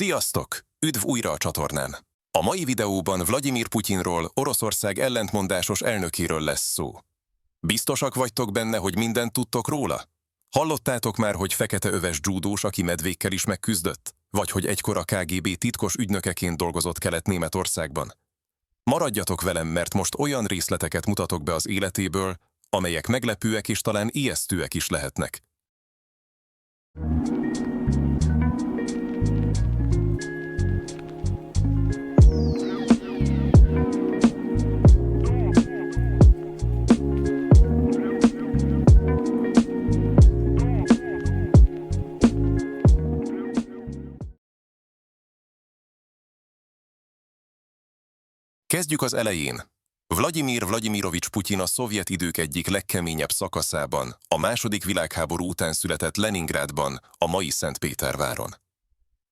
Sziasztok! Üdv újra a csatornán! A mai videóban Vladimir Putyinról, Oroszország ellentmondásos elnökéről lesz szó. Biztosak vagytok benne, hogy mindent tudtok róla? Hallottátok már, hogy feketeöves dzsúdós, aki medvékkel is megküzdött? Vagy hogy egykor a KGB titkos ügynökeként dolgozott Kelet-Németországban? Maradjatok velem, mert most olyan részleteket mutatok be az életéből, amelyek meglepőek és talán ijesztőek is lehetnek. Kezdjük az elején. Vladimir Vladimirovics Putyin a szovjet idők egyik legkeményebb szakaszában, a II. Világháború után született Leningrádban, a mai Szentpéterváron.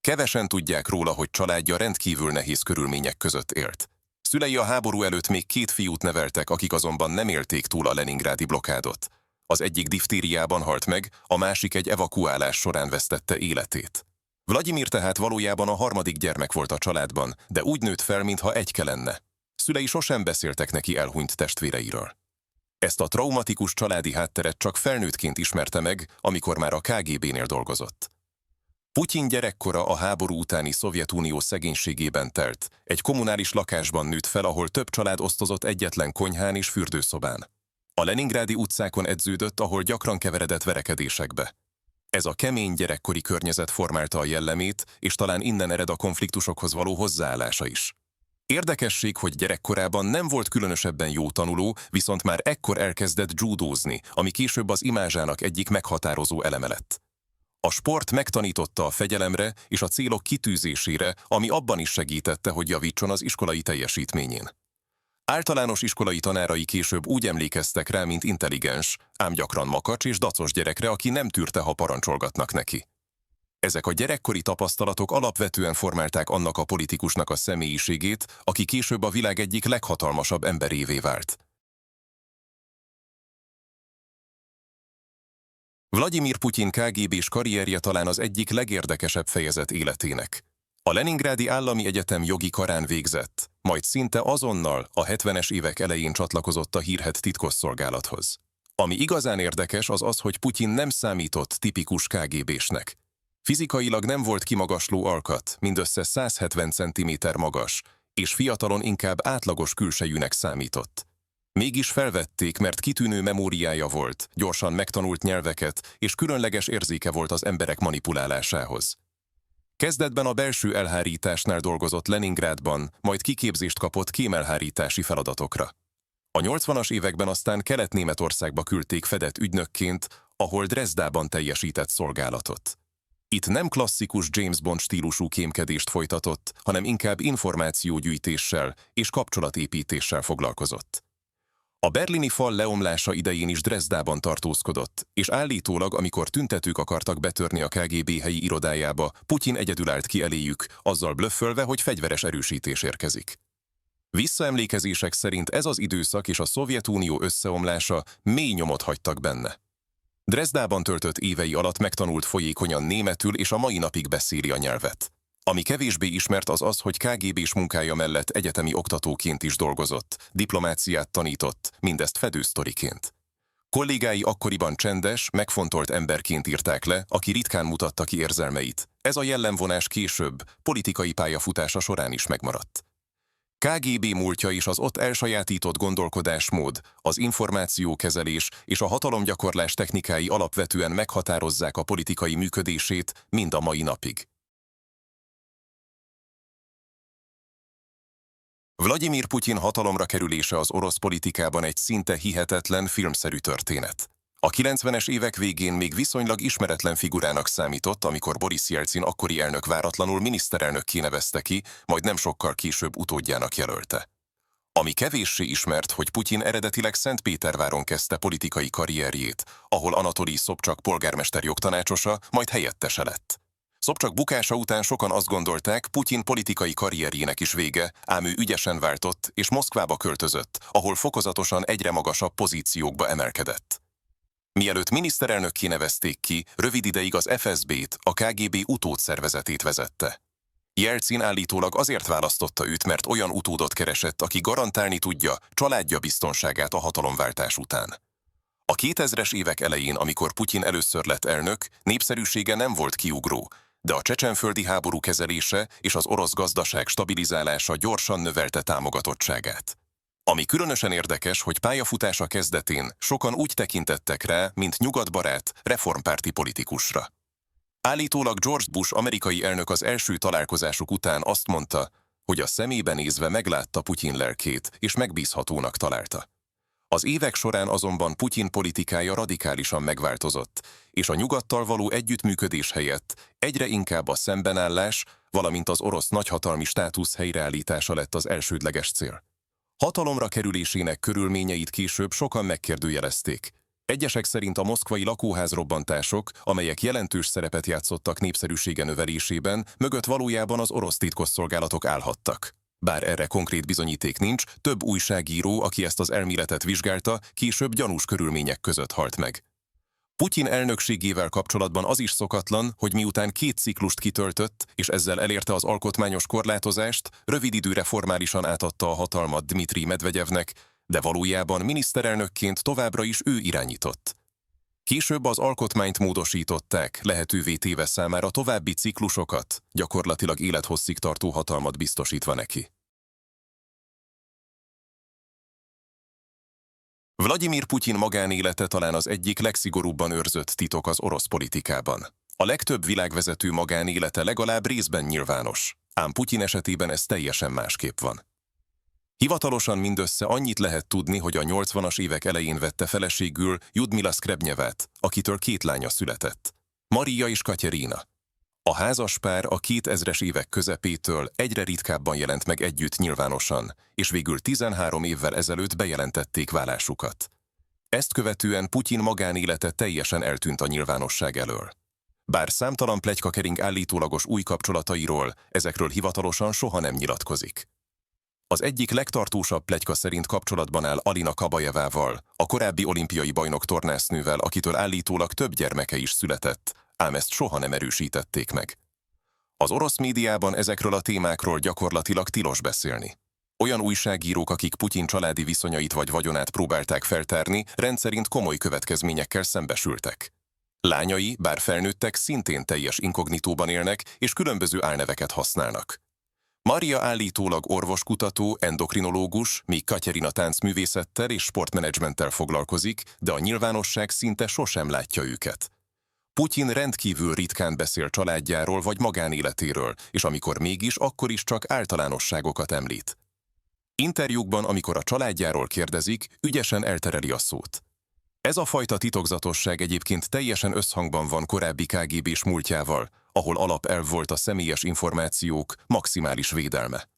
Kevesen tudják róla, hogy családja rendkívül nehéz körülmények között élt. Szülei a háború előtt még 2 fiút neveltek, akik azonban nem élték túl a leningrádi blokádot. Az egyik diftériában halt meg, a másik egy evakuálás során vesztette életét. Vladimir tehát valójában a 3. gyermek volt a családban, de úgy nőtt fel, mintha egyke lenne. Szülei sosem beszéltek neki elhunyt testvéreiről. Ezt a traumatikus családi hátteret csak felnőttként ismerte meg, amikor már a KGB-nél dolgozott. Putyin gyerekkora a háború utáni Szovjetunió szegénységében telt, egy kommunális lakásban nőtt fel, ahol több család osztozott egyetlen konyhán és fürdőszobán. A leningrádi utcákon edződött, ahol gyakran keveredett verekedésekbe. Ez a kemény gyerekkori környezet formálta a jellemét, és talán innen ered a konfliktusokhoz való hozzáállása is. Érdekesség, hogy gyerekkorában nem volt különösebben jó tanuló, viszont már ekkor elkezdett dzsúdózni, ami később az imázsának egyik meghatározó eleme lett. A sport megtanította a fegyelemre és a célok kitűzésére, ami abban is segítette, hogy javítson az iskolai teljesítményén. Általános iskolai tanárai később úgy emlékeztek rá, mint intelligens, ám gyakran makacs és dacos gyerekre, aki nem tűrte, ha parancsolgatnak neki. Ezek a gyerekkori tapasztalatok alapvetően formálták annak a politikusnak a személyiségét, aki később a világ egyik leghatalmasabb emberévé vált. Vladimir Putyin KGB-s karrierje talán az egyik legérdekesebb fejezet életének. A Leningrádi Állami Egyetem jogi karán végzett, majd szinte azonnal a 70-es évek elején csatlakozott a hírhedt titkosszolgálathoz. Ami igazán érdekes az az, hogy Putyin nem számított tipikus KGB-snek. Fizikailag nem volt kimagasló alkat, mindössze 170 cm magas, és fiatalon inkább átlagos külsejűnek számított. Mégis felvették, mert kitűnő memóriája volt, gyorsan megtanult nyelveket, és különleges érzéke volt az emberek manipulálásához. Kezdetben a belső elhárításnál dolgozott Leningrádban, majd kiképzést kapott kémelhárítási feladatokra. A 80-as években aztán Kelet-Németországba küldték fedett ügynökként, ahol Dresdában teljesített szolgálatot. Itt nem klasszikus James Bond stílusú kémkedést folytatott, hanem inkább információgyűjtéssel és kapcsolatépítéssel foglalkozott. A berlini fal leomlása idején is Dresdában tartózkodott, és állítólag, amikor tüntetők akartak betörni a KGB helyi irodájába, Putyin egyedül állt ki eléjük, azzal blöffölve, hogy fegyveres erősítés érkezik. Visszaemlékezések szerint ez az időszak és a Szovjetunió összeomlása mély nyomot hagytak benne. Dresdában töltött évei alatt megtanult folyékonyan németül, és a mai napig beszéli a nyelvet. Ami kevésbé ismert az az, hogy KGB-s munkája mellett egyetemi oktatóként is dolgozott, diplomáciát tanított, mindezt fedősztoriként. Kollégái akkoriban csendes, megfontolt emberként írták le, aki ritkán mutatta ki érzelmeit. Ez a jellemvonás később, politikai pályafutása során is megmaradt. KGB múltja és az ott elsajátított gondolkodásmód, az információkezelés és a hatalomgyakorlás technikái alapvetően meghatározzák a politikai működését mind a mai napig. Vladimir Putyin hatalomra kerülése az orosz politikában egy szinte hihetetlen, filmszerű történet. A 90-es évek végén még viszonylag ismeretlen figurának számított, amikor Boris Jelcin akkori elnök váratlanul miniszterelnökké nevezte ki, majd nem sokkal később utódjának jelölte. Ami kevéssé ismert, hogy Putyin eredetileg Szentpéterváron kezdte politikai karrierjét, ahol Anatolij Szobcsak polgármester jogtanácsosa, majd helyettese lett. Szobcsak bukása után sokan azt gondolták, Putyin politikai karrierjének is vége, ám ő ügyesen váltott és Moszkvába költözött, ahol fokozatosan egyre magasabb pozíciókba emelkedett. Mielőtt miniszterelnökké nevezték ki, rövid ideig az FSB-t, a KGB utódszervezetét vezette. Jelcin állítólag azért választotta őt, mert olyan utódot keresett, aki garantálni tudja családja biztonságát a hatalomváltás után. A 2000-es évek elején, amikor Putyin először lett elnök, népszerűsége nem volt kiugró, de a csecsenföldi háború kezelése és az orosz gazdaság stabilizálása gyorsan növelte támogatottságát. Ami különösen érdekes, hogy pályafutása kezdetén sokan úgy tekintettek rá, mint nyugatbarát, reformpárti politikusra. Állítólag George Bush amerikai elnök az első találkozásuk után azt mondta, hogy a szemébe nézve meglátta Putyin lelkét, és megbízhatónak találta. Az évek során azonban Putyin politikája radikálisan megváltozott, és a nyugattal való együttműködés helyett egyre inkább a szembenállás, valamint az orosz nagyhatalmi státusz helyreállítása lett az elsődleges cél. Hatalomra kerülésének körülményeit később sokan megkérdőjelezték. Egyesek szerint a moszkvai lakóházrobbantások, amelyek jelentős szerepet játszottak népszerűsége növelésében, mögött valójában az orosz titkosszolgálatok állhattak. Bár erre konkrét bizonyíték nincs, több újságíró, aki ezt az elméletet vizsgálta, később gyanús körülmények között halt meg. Putyin elnökségével kapcsolatban az is szokatlan, hogy miután 2 ciklust kitöltött, és ezzel elérte az alkotmányos korlátozást, rövid időre formálisan átadta a hatalmat Dmitrij Medvegyevnek, de valójában miniszterelnökként továbbra is ő irányított. Később az alkotmányt módosították, lehetővé téve számára további ciklusokat, gyakorlatilag élethosszig tartó hatalmat biztosítva neki. Vladimir Putyin magánélete talán az egyik legszigorúbban őrzött titok az orosz politikában. A legtöbb világvezető magánélete legalább részben nyilvános, ám Putyin esetében ez teljesen másképp van. Hivatalosan mindössze annyit lehet tudni, hogy a 80-as évek elején vette feleségül Ljudmila Skrebnyevát, akitől 2 lánya született, Maria és Katyerina. A házaspár a 2000-es évek közepétől egyre ritkábban jelent meg együtt nyilvánosan, és végül 13 évvel ezelőtt bejelentették válásukat. Ezt követően Putyin magánélete teljesen eltűnt a nyilvánosság elől. Bár számtalan pletyka kering állítólagos új kapcsolatairól, ezekről hivatalosan soha nem nyilatkozik. Az egyik legtartósabb pletyka szerint kapcsolatban áll Alina Kabajevával, a korábbi olimpiai bajnok tornásznővel, akitől állítólag több gyermeke is született, ám ezt soha nem erősítették meg. Az orosz médiában ezekről a témákról gyakorlatilag tilos beszélni. Olyan újságírók, akik Putyin családi viszonyait vagy vagyonát próbálták feltárni, rendszerint komoly következményekkel szembesültek. Lányai, bár felnőttek, szintén teljes inkognitóban élnek, és különböző álneveket használnak. Maria állítólag orvoskutató, endokrinológus, míg Katyerina táncművészettel és sportmenedzsmenttel foglalkozik, de a nyilvánosság szinte sosem látja őket. Putyin rendkívül ritkán beszél családjáról vagy magánéletéről, és amikor mégis, akkor is csak általánosságokat említ. Interjúkban, amikor a családjáról kérdezik, ügyesen eltereli a szót. Ez a fajta titokzatosság egyébként teljesen összhangban van korábbi KGB-s múltjával, ahol alapelv volt a személyes információk maximális védelme.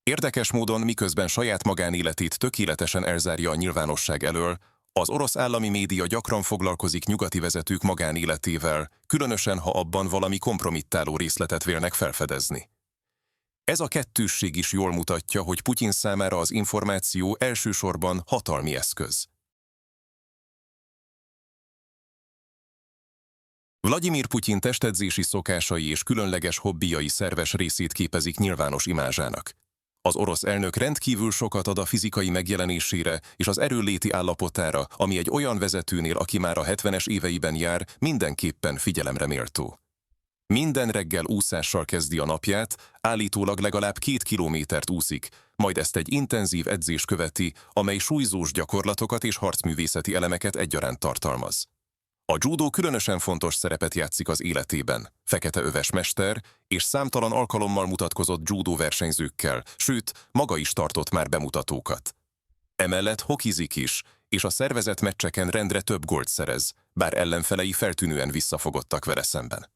Érdekes módon, miközben saját magánéletét tökéletesen elzárja a nyilvánosság elől, az orosz állami média gyakran foglalkozik nyugati vezetők magánéletével, különösen ha abban valami kompromittáló részletet vélnek felfedezni. Ez a kettősség is jól mutatja, hogy Putyin számára az információ elsősorban hatalmi eszköz. Vladimir Putyin testedzési szokásai és különleges hobbijai szerves részét képezik nyilvános imázsának. Az orosz elnök rendkívül sokat ad a fizikai megjelenésére és az erőnléti állapotára, ami egy olyan vezetőnél, aki már a 70-es éveiben jár, mindenképpen figyelemre méltó. Minden reggel úszással kezdi a napját, állítólag legalább 2 kilométert úszik, majd ezt egy intenzív edzés követi, amely súlyzós gyakorlatokat és harcművészeti elemeket egyaránt tartalmaz. A judó különösen fontos szerepet játszik az életében, feketeöves mester, és számtalan alkalommal mutatkozott judó versenyzőkkel, sőt, maga is tartott már bemutatókat. Emellett hokizik is, és a szervezett meccseken rendre több gólt szerez, bár ellenfelei feltűnően visszafogottak vele szemben.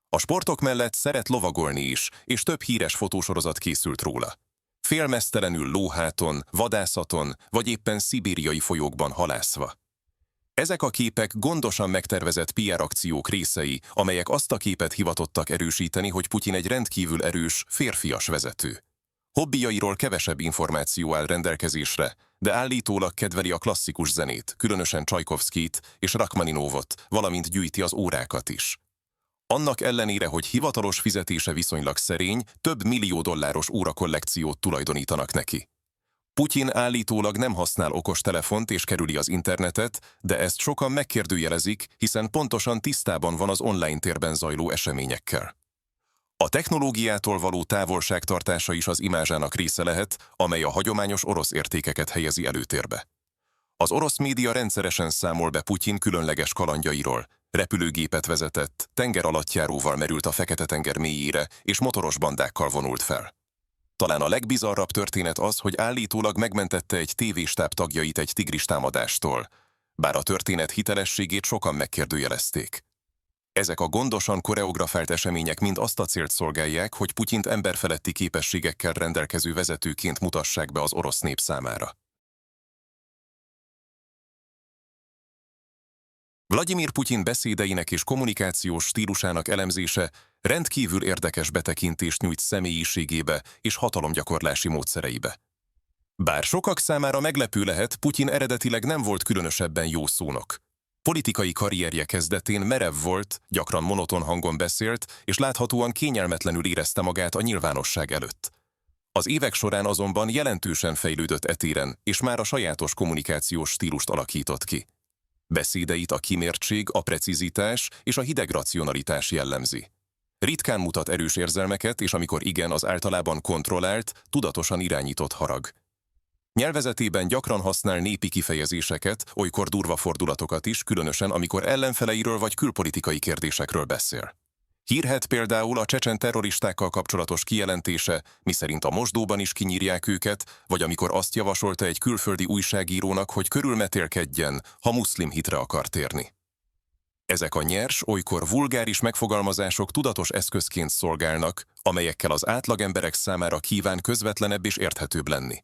A sportok mellett szeret lovagolni is, és több híres fotósorozat készült róla. Félmeztelenül lóháton, vadászaton, vagy éppen szibériai folyókban halászva. Ezek a képek gondosan megtervezett PR akciók részei, amelyek azt a képet hivatottak erősíteni, hogy Putyin egy rendkívül erős, férfias vezető. Hobbijairól kevesebb információ áll rendelkezésre, de állítólag kedveli a klasszikus zenét, különösen Csajkovszkijt és Rachmaninovot, valamint gyűjti az órákat is. Annak ellenére, hogy hivatalos fizetése viszonylag szerény, több millió dolláros órakollekciót tulajdonítanak neki. Putyin állítólag nem használ okostelefont és kerüli az internetet, de ezt sokan megkérdőjelezik, hiszen pontosan tisztában van az online térben zajló eseményekkel. A technológiától való távolságtartása is az imázsának része lehet, amely a hagyományos orosz értékeket helyezi előtérbe. Az orosz média rendszeresen számol be Putyin különleges kalandjairól, repülőgépet vezetett, tengeralattjáróval merült a Fekete-tenger mélyére és motoros bandákkal vonult fel. Talán a legbizarrabb történet az, hogy állítólag megmentette egy tévéstáb tagjait egy tigris támadástól, bár a történet hitelességét sokan megkérdőjelezték. Ezek a gondosan koreografált események mind azt a célt szolgálják, hogy Putyint emberfeletti képességekkel rendelkező vezetőként mutassák be az orosz nép számára. Vladimir Putyin beszédeinek és kommunikációs stílusának elemzése rendkívül érdekes betekintést nyújt személyiségébe és hatalomgyakorlási módszereibe. Bár sokak számára meglepő lehet, Putyin eredetileg nem volt különösebben jó szónok. Politikai karrierje kezdetén merev volt, gyakran monoton hangon beszélt, és láthatóan kényelmetlenül érezte magát a nyilvánosság előtt. Az évek során azonban jelentősen fejlődött e téren, és már a sajátos kommunikációs stílust alakított ki. Beszédeit a kimértség, a precizitás és a hideg racionalitás jellemzi. Ritkán mutat erős érzelmeket, és amikor igen, az általában kontrollált, tudatosan irányított harag. Nyelvezetében gyakran használ népi kifejezéseket, olykor durva fordulatokat is, különösen amikor ellenfeleiről vagy külpolitikai kérdésekről beszél. Hírhedt például a csecsen terroristákkal kapcsolatos kijelentése, miszerint a mosdóban is kinyírják őket, vagy amikor azt javasolta egy külföldi újságírónak, hogy körülmetélkedjen, ha muszlim hitre akar térni. Ezek a nyers, olykor vulgáris megfogalmazások tudatos eszközként szolgálnak, amelyekkel az átlagemberek számára kíván közvetlenebb és érthetőbb lenni.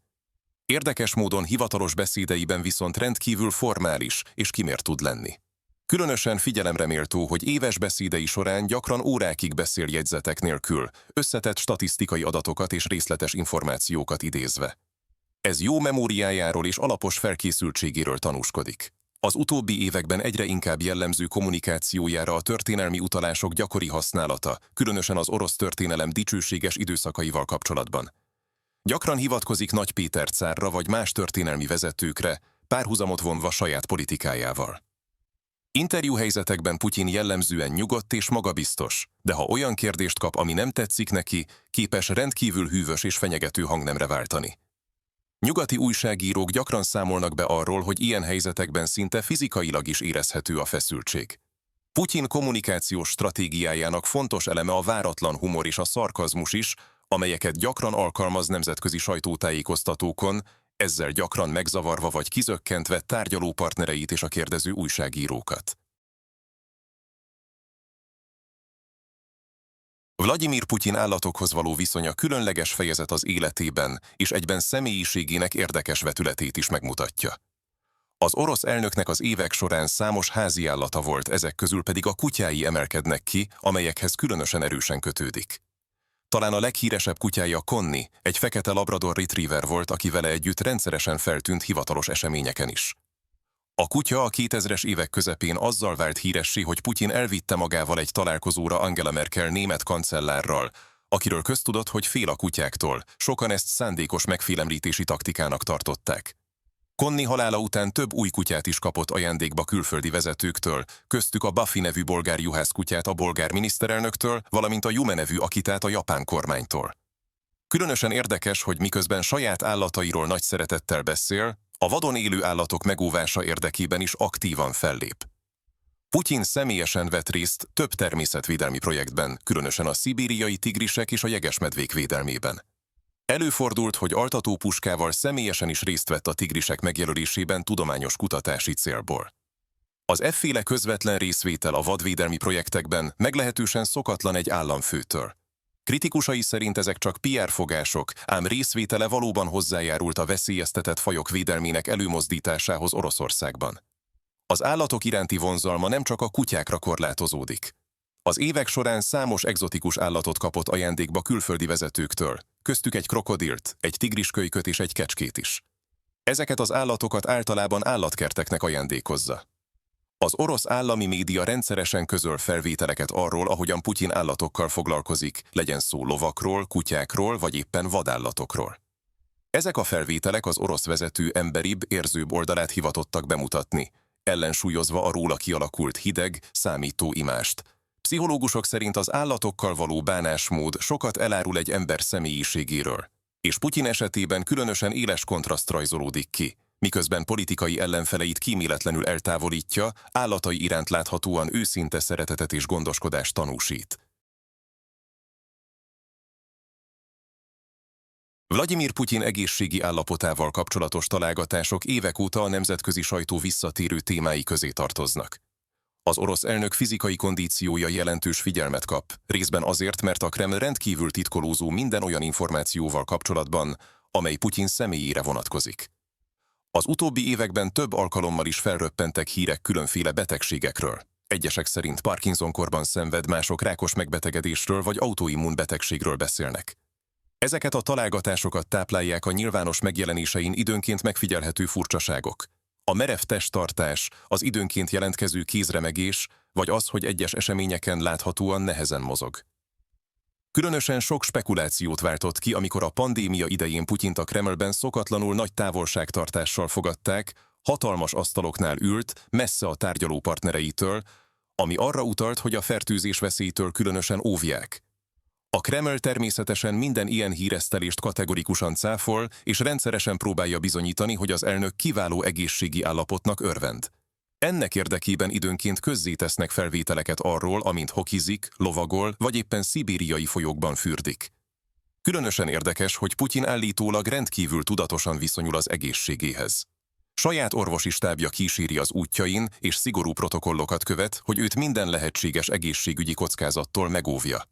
Érdekes módon hivatalos beszédeiben viszont rendkívül formális és kimért tud lenni. Különösen figyelemre méltó, hogy éves beszédei során gyakran órákig beszél jegyzetek nélkül, összetett statisztikai adatokat és részletes információkat idézve. Ez jó memóriájáról és alapos felkészültségéről tanúskodik. Az utóbbi években egyre inkább jellemző kommunikációjára a történelmi utalások gyakori használata, különösen az orosz történelem dicsőséges időszakaival kapcsolatban. Gyakran hivatkozik Nagy Péter cárra vagy más történelmi vezetőkre, párhuzamot vonva saját politikájával. Interjúhelyzetekben Putyin jellemzően nyugodt és magabiztos, de ha olyan kérdést kap, ami nem tetszik neki, képes rendkívül hűvös és fenyegető hangnemre váltani. Nyugati újságírók gyakran számolnak be arról, hogy ilyen helyzetekben szinte fizikailag is érezhető a feszültség. Putyin kommunikációs stratégiájának fontos eleme a váratlan humor és a szarkazmus is, amelyeket gyakran alkalmaz nemzetközi sajtótájékoztatókon, ezzel gyakran megzavarva vagy kizökkentve tárgyalópartnereit és a kérdező újságírókat. Vladimir Putyin állatokhoz való viszonya különleges fejezet az életében, és egyben személyiségének érdekes vetületét is megmutatja. Az orosz elnöknek az évek során számos háziállata volt, ezek közül pedig a kutyái emelkednek ki, amelyekhez különösen erősen kötődik. Talán a leghíresebb kutyája Connie, egy fekete labrador retriever volt, aki vele együtt rendszeresen feltűnt hivatalos eseményeken is. A kutya a 2000-es évek közepén azzal vált híressé, hogy Putyin elvitte magával egy találkozóra Angela Merkel német kancellárral, akiről köztudott, hogy fél a kutyáktól, sokan ezt szándékos megfélemlítési taktikának tartották. Connie halála után több új kutyát is kapott ajándékba külföldi vezetőktől, köztük a Buffy nevű bolgár juhászkutyát a bolgár miniszterelnöktől, valamint a Yume nevű akitát a japán kormánytól. Különösen érdekes, hogy miközben saját állatairól nagy szeretettel beszél, a vadon élő állatok megóvása érdekében is aktívan fellép. Putyin személyesen vett részt több természetvédelmi projektben, különösen a szibériai tigrisek és a jegesmedvék védelmében. Előfordult, hogy altatópuskával személyesen is részt vett a tigrisek megjelölésében tudományos kutatási célból. Az efféle közvetlen részvétel a vadvédelmi projektekben meglehetősen szokatlan egy államfőtől. Kritikusai szerint ezek csak PR fogások, ám részvétele valóban hozzájárult a veszélyeztetett fajok védelmének előmozdításához Oroszországban. Az állatok iránti vonzalma nem csak a kutyákra korlátozódik. Az évek során számos egzotikus állatot kapott ajándékba külföldi vezetőktől, köztük egy krokodilt, egy tigriskölyköt és egy kecskét is. Ezeket az állatokat általában állatkerteknek ajándékozza. Az orosz állami média rendszeresen közöl felvételeket arról, ahogyan Putyin állatokkal foglalkozik, legyen szó lovakról, kutyákról vagy éppen vadállatokról. Ezek a felvételek az orosz vezető emberibb, érzőbb oldalát hivatottak bemutatni, ellensúlyozva a róla kialakult hideg, számító imást. Pszichológusok szerint az állatokkal való bánásmód sokat elárul egy ember személyiségéről, és Putyin esetében különösen éles kontraszt rajzolódik ki, miközben politikai ellenfeleit kíméletlenül eltávolítja, állatai iránt láthatóan őszinte szeretetet és gondoskodást tanúsít. Vladimir Putyin egészségi állapotával kapcsolatos találgatások évek óta a nemzetközi sajtó visszatérő témái közé tartoznak. Az orosz elnök fizikai kondíciója jelentős figyelmet kap, részben azért, mert a Kreml rendkívül titkolózó minden olyan információval kapcsolatban, amely Putyin személyére vonatkozik. Az utóbbi években több alkalommal is felröppentek hírek különféle betegségekről. Egyesek szerint Parkinson-korban szenved, mások rákos megbetegedésről vagy autoimmun betegségről beszélnek. Ezeket a találgatásokat táplálják a nyilvános megjelenésein időnként megfigyelhető furcsaságok. A merev testtartás, az időnként jelentkező kézremegés, vagy az, hogy egyes eseményeken láthatóan nehezen mozog. Különösen sok spekulációt váltott ki, amikor a pandémia idején Putyint a Kremlben szokatlanul nagy távolságtartással fogadták, hatalmas asztaloknál ült, messze a tárgyaló partnereitől, ami arra utalt, hogy a fertőzés veszélytől különösen óvják. A Kreml természetesen minden ilyen híresztelést kategorikusan cáfol, és rendszeresen próbálja bizonyítani, hogy az elnök kiváló egészségi állapotnak örvend. Ennek érdekében időnként közzétesznek felvételeket arról, amint hokizik, lovagol, vagy éppen szibériai folyókban fürdik. Különösen érdekes, hogy Putyin állítólag rendkívül tudatosan viszonyul az egészségéhez. Saját orvosi stábja kíséri az útjain, és szigorú protokollokat követ, hogy őt minden lehetséges egészségügyi kockázattól megóvja.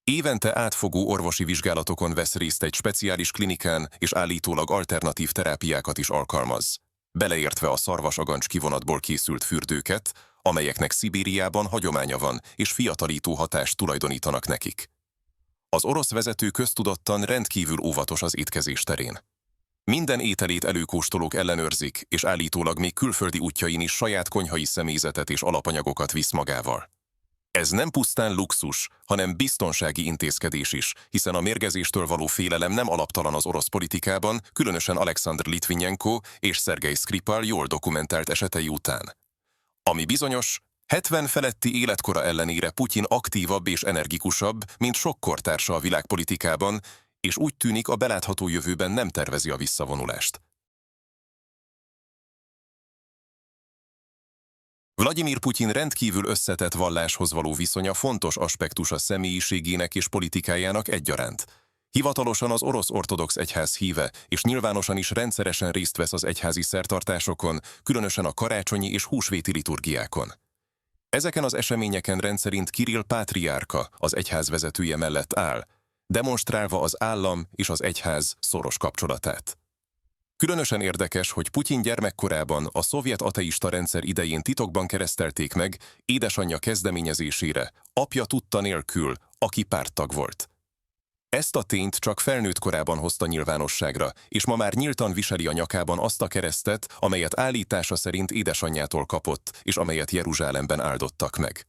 Évente átfogó orvosi vizsgálatokon vesz részt egy speciális klinikán, és állítólag alternatív terápiákat is alkalmaz, beleértve a szarvasagancs kivonatból készült fürdőket, amelyeknek Szibériában hagyománya van, és fiatalító hatást tulajdonítanak nekik. Az orosz vezető köztudottan rendkívül óvatos az étkezés terén. Minden ételét előkóstolók ellenőrzik, és állítólag még külföldi útjain is saját konyhai személyzetet és alapanyagokat visz magával. Ez nem pusztán luxus, hanem biztonsági intézkedés is, hiszen a mérgezéstől való félelem nem alaptalan az orosz politikában, különösen Alexander Litvinenko és Szergej Skripal jól dokumentált esetei után. Ami bizonyos, 70 feletti életkora ellenére Putyin aktívabb és energikusabb, mint sok kortársa a világpolitikában, és úgy tűnik, a belátható jövőben nem tervezi a visszavonulást. Vladimir Putyin rendkívül összetett valláshoz való viszonya fontos aspektus a személyiségének és politikájának egyaránt. Hivatalosan az orosz ortodox egyház híve, és nyilvánosan is rendszeresen részt vesz az egyházi szertartásokon, különösen a karácsonyi és húsvéti liturgiákon. Ezeken az eseményeken rendszerint Kirill pátriárka, az egyház vezetője mellett áll, demonstrálva az állam és az egyház szoros kapcsolatát. Különösen érdekes, hogy Putyin gyermekkorában a szovjet ateista rendszer idején titokban keresztelték meg, édesanyja kezdeményezésére, apja tudta nélkül, aki párttag volt. Ezt a tényt csak felnőtt korában hozta nyilvánosságra, és ma már nyíltan viseli a nyakában azt a keresztet, amelyet állítása szerint édesanyjától kapott, és amelyet Jeruzsálemben áldottak meg.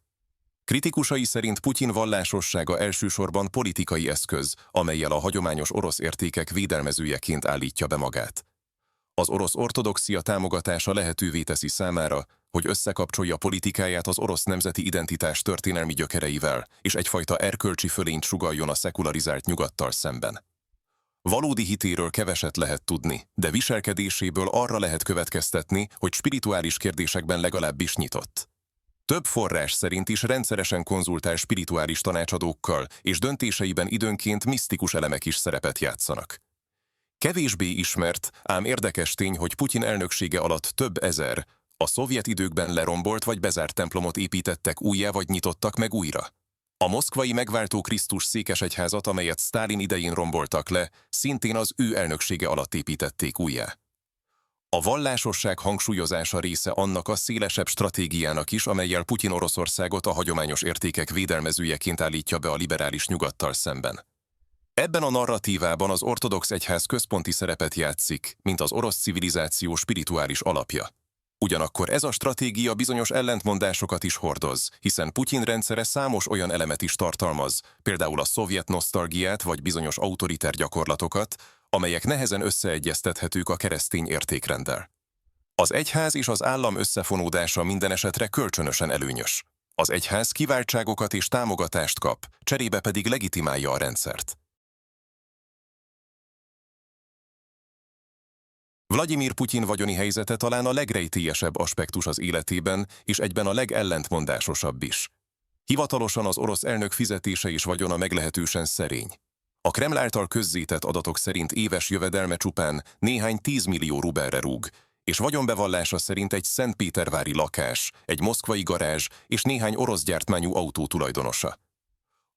Kritikusai szerint Putyin vallásossága elsősorban politikai eszköz, amellyel a hagyományos orosz értékek védelmezőjeként állítja be magát. Az orosz ortodoxia támogatása lehetővé teszi számára, hogy összekapcsolja politikáját az orosz nemzeti identitás történelmi gyökereivel, és egyfajta erkölcsi fölényt sugalljon a szekularizált nyugattal szemben. Valódi hitéről keveset lehet tudni, de viselkedéséből arra lehet következtetni, hogy spirituális kérdésekben legalábbis nyitott. Több forrás szerint is rendszeresen konzultál spirituális tanácsadókkal, és döntéseiben időnként misztikus elemek is szerepet játszanak. Kevésbé ismert, ám érdekes tény, hogy Putyin elnöksége alatt több ezer, a szovjet időkben lerombolt vagy bezárt templomot építettek újjá vagy nyitottak meg újra. A moszkvai Megváltó Krisztus székesegyházat, amelyet Sztálin idején romboltak le, szintén az ő elnöksége alatt építették újjá. A vallásosság hangsúlyozása része annak a szélesebb stratégiának is, amellyel Putyin Oroszországot a hagyományos értékek védelmezőjeként állítja be a liberális nyugattal szemben. Ebben a narratívában az ortodox egyház központi szerepet játszik, mint az orosz civilizáció spirituális alapja. Ugyanakkor ez a stratégia bizonyos ellentmondásokat is hordoz, hiszen Putyin rendszere számos olyan elemet is tartalmaz, például a szovjet nosztalgiát vagy bizonyos autoriter gyakorlatokat, amelyek nehezen összeegyeztethetők a keresztény értékrenddel. Az egyház és az állam összefonódása minden esetre kölcsönösen előnyös. Az egyház kiváltságokat és támogatást kap, cserébe pedig legitimálja a rendszert. Vladimir Putyin vagyoni helyzete talán a legrejtélyesebb aspektus az életében, és egyben a legellentmondásosabb is. Hivatalosan az orosz elnök fizetése és vagyona meglehetősen szerény. A Kreml által közzétett adatok szerint éves jövedelme csupán néhány 10 millió rubelre rúg, és vagyonbevallása szerint egy szentpétervári lakás, egy moszkvai garázs és néhány orosz gyártmányú autó tulajdonosa.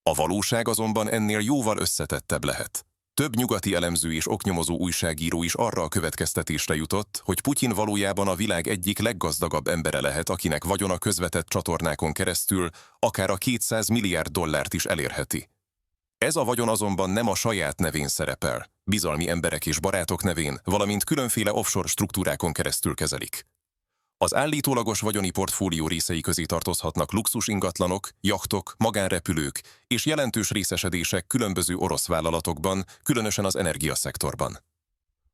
A valóság azonban ennél jóval összetettebb lehet. Több nyugati elemző és oknyomozó újságíró is arra a következtetésre jutott, hogy Putyin valójában a világ egyik leggazdagabb embere lehet, akinek vagyona közvetett csatornákon keresztül akár a 200 milliárd dollárt is elérheti. Ez a vagyon azonban nem a saját nevén szerepel, bizalmi emberek és barátok nevén, valamint különféle offshore struktúrákon keresztül kezelik. Az állítólagos vagyoni portfólió részei közé tartozhatnak luxus ingatlanok, jachtok, magánrepülők és jelentős részesedések különböző orosz vállalatokban, különösen az energiaszektorban.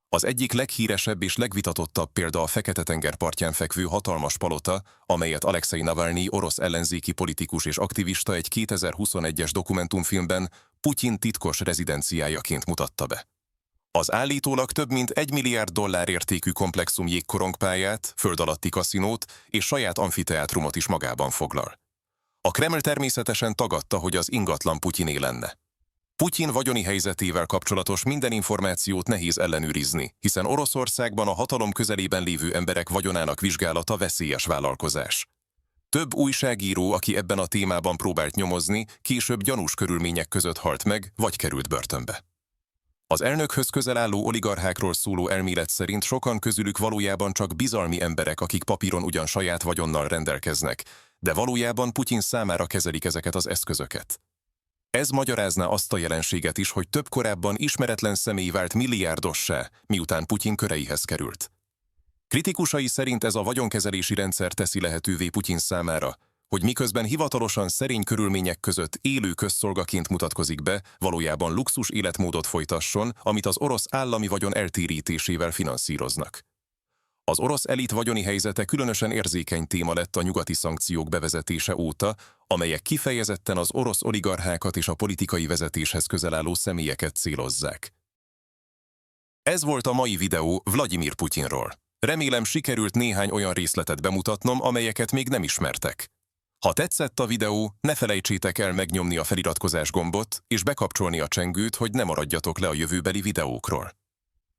Az egyik leghíresebb és legvitatottabb példa a Fekete-tenger partján fekvő hatalmas palota, amelyet Alexei Navalnyi orosz ellenzéki politikus és aktivista egy 2021-es dokumentumfilmben Putyin titkos rezidenciájaként mutatta be. Az állítólag több mint 1 milliárd dollár értékű komplexum jégkorongpályát, föld alatti kaszinót és saját amfiteátrumot is magában foglal. A Kreml természetesen tagadta, hogy az ingatlan Putyiné lenne. Putyin vagyoni helyzetével kapcsolatos minden információt nehéz ellenőrizni, hiszen Oroszországban a hatalom közelében lévő emberek vagyonának vizsgálata veszélyes vállalkozás. Több újságíró, aki ebben a témában próbált nyomozni, később gyanús körülmények között halt meg, vagy került börtönbe. Az elnökhöz közel álló oligarchákról szóló elmélet szerint sokan közülük valójában csak bizalmi emberek, akik papíron ugyan saját vagyonnal rendelkeznek, de valójában Putyin számára kezelik ezeket az eszközöket. Ez magyarázná azt a jelenséget is, hogy több korábban ismeretlen személy vált milliárdossá, miután Putyin köreihez került. Kritikusai szerint ez a vagyonkezelési rendszer teszi lehetővé Putyin számára, hogy miközben hivatalosan szerény körülmények között élő közszolgaként mutatkozik be, valójában luxus életmódot folytasson, amit az orosz állami vagyon eltérítésével finanszíroznak. Az orosz elit vagyoni helyzete különösen érzékeny téma lett a nyugati szankciók bevezetése óta, amelyek kifejezetten az orosz oligarchákat és a politikai vezetéshez közel álló személyeket célozzák. Ez volt a mai videó Vladimir Putyinról. Remélem sikerült néhány olyan részletet bemutatnom, amelyeket még nem ismertek. Ha tetszett a videó, ne felejtsétek el megnyomni a feliratkozás gombot és bekapcsolni a csengőt, hogy ne maradjatok le a jövőbeli videókról.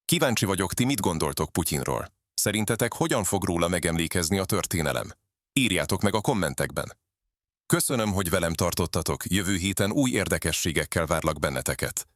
Kíváncsi vagyok, ti mit gondoltok Putyinról? Szerintetek hogyan fog róla megemlékezni a történelem? Írjátok meg a kommentekben. Köszönöm, hogy velem tartottatok, jövő héten új érdekességekkel várlak benneteket.